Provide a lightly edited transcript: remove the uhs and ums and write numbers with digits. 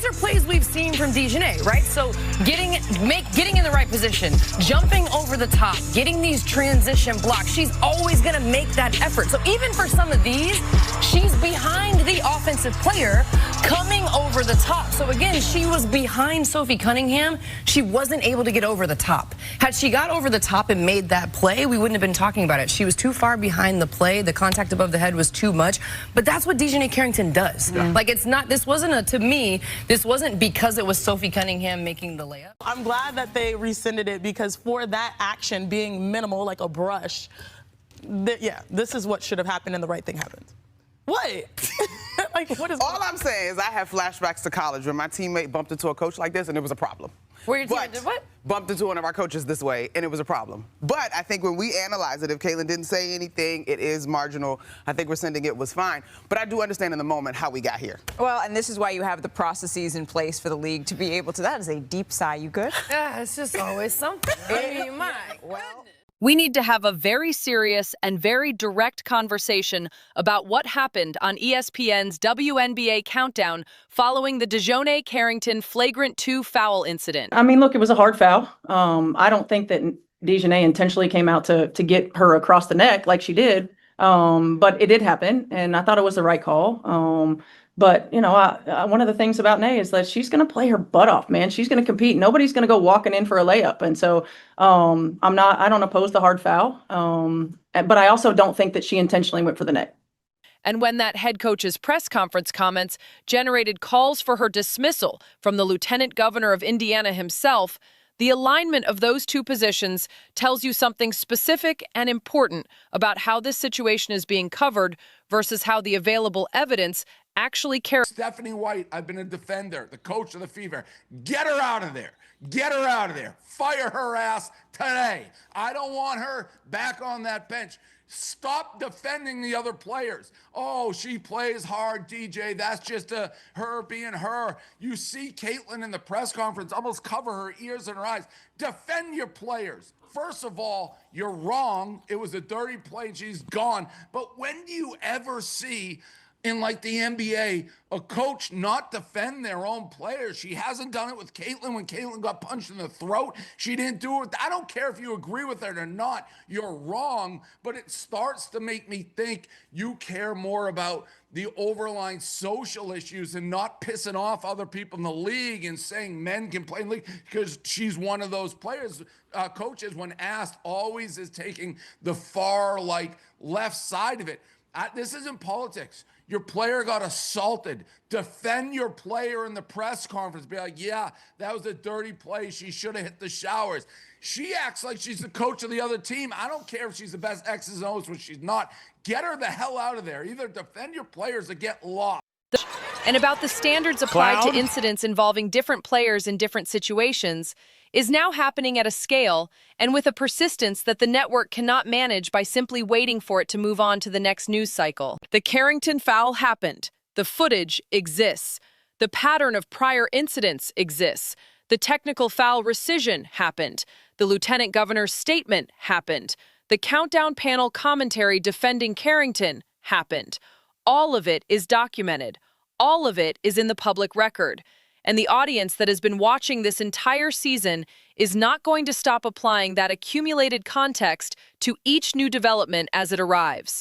these are plays we've seen from DeJohnay, right? So getting in the right position, jumping over the top, getting these transition blocks. She's always going to make that effort. So even for some of these, she's behind the offensive player coming over the top. So again, she was behind Sophie Cunningham. She wasn't able to get over the top. Had she got over the top and made that play, we wouldn't have been talking about it. She was too far behind the play. The contact above the head was too much. But that's what DeJohnay Carrington does. Yeah. Like, it's not, this wasn't to me, this wasn't because it was Sophie Cunningham making the layup. I'm glad that they rescinded it, because for that action being minimal, like a brush, yeah, this is what should have happened and the right thing happened. What? Like, what is all I'm saying is I have flashbacks to college when my teammate bumped into a coach like this and it was a problem. Where your teammate did what? Bumped into one of our coaches this way and it was a problem. But I think when we analyze it, if Caitlin didn't say anything, it is marginal. I think rescinding it was fine. But I do understand in the moment how we got here. Well, and this is why you have the processes in place for the league to be able to. That is a deep sigh. You good? Yeah, it's just always something. I mean, my well. We need to have a very serious and very direct conversation about what happened on ESPN's WNBA Countdown following the DeJohnay Carrington flagrant 2 foul incident. I mean, look, it was a hard foul. I don't think that DeJohnay intentionally came out to get her across the neck like she did, but it did happen, and I thought it was the right call. But, you know, one of the things about Nay is that she's going to play her butt off, man. She's going to compete. Nobody's going to go walking in for a layup. And so I don't oppose the hard foul. But I also don't think that she intentionally went for the neck. And when that head coach's press conference comments generated calls for her dismissal from the lieutenant governor of Indiana himself, the alignment of those two positions tells you something specific and important about how this situation is being covered versus how the available evidence actually carries. Stephanie White, I've been a defender, the coach of the Fever. Get her out of there. Get her out of there. Fire her ass today. I don't want her back on that bench. Stop defending the other players. Oh, she plays hard, DJ. That's just her being her. You see Caitlin in the press conference almost cover her ears and her eyes. Defend your players. First of all, you're wrong. It was a dirty play and she's gone. But when do you ever see in like the NBA, a coach not defend their own players? She hasn't done it with Caitlin when Caitlin got punched in the throat. She didn't do it. I don't care if you agree with it or not. You're wrong, but it starts to make me think you care more about the overlying social issues and not pissing off other people in the league and saying men can play in the league because she's one of those players. Coaches, when asked, always is taking the far left side of it. This isn't politics. Your player got assaulted. Defend your player in the press conference. Be like, yeah, that was a dirty play. She should have hit the showers. She acts like she's the coach of the other team. I don't care if she's the best X's and O's when she's not. Get her the hell out of there. Either defend your players or get lost. And about the standards applied to incidents involving different players in different situations is now happening at a scale and with a persistence that the network cannot manage by simply waiting for it to move on to the next news cycle. The Carrington foul happened. The footage exists. The pattern of prior incidents exists. The technical foul rescission happened. The lieutenant governor's statement happened. The countdown panel commentary defending Carrington happened. All of it is documented. All of it is in the public record. And the audience that has been watching this entire season is not going to stop applying that accumulated context to each new development as it arrives.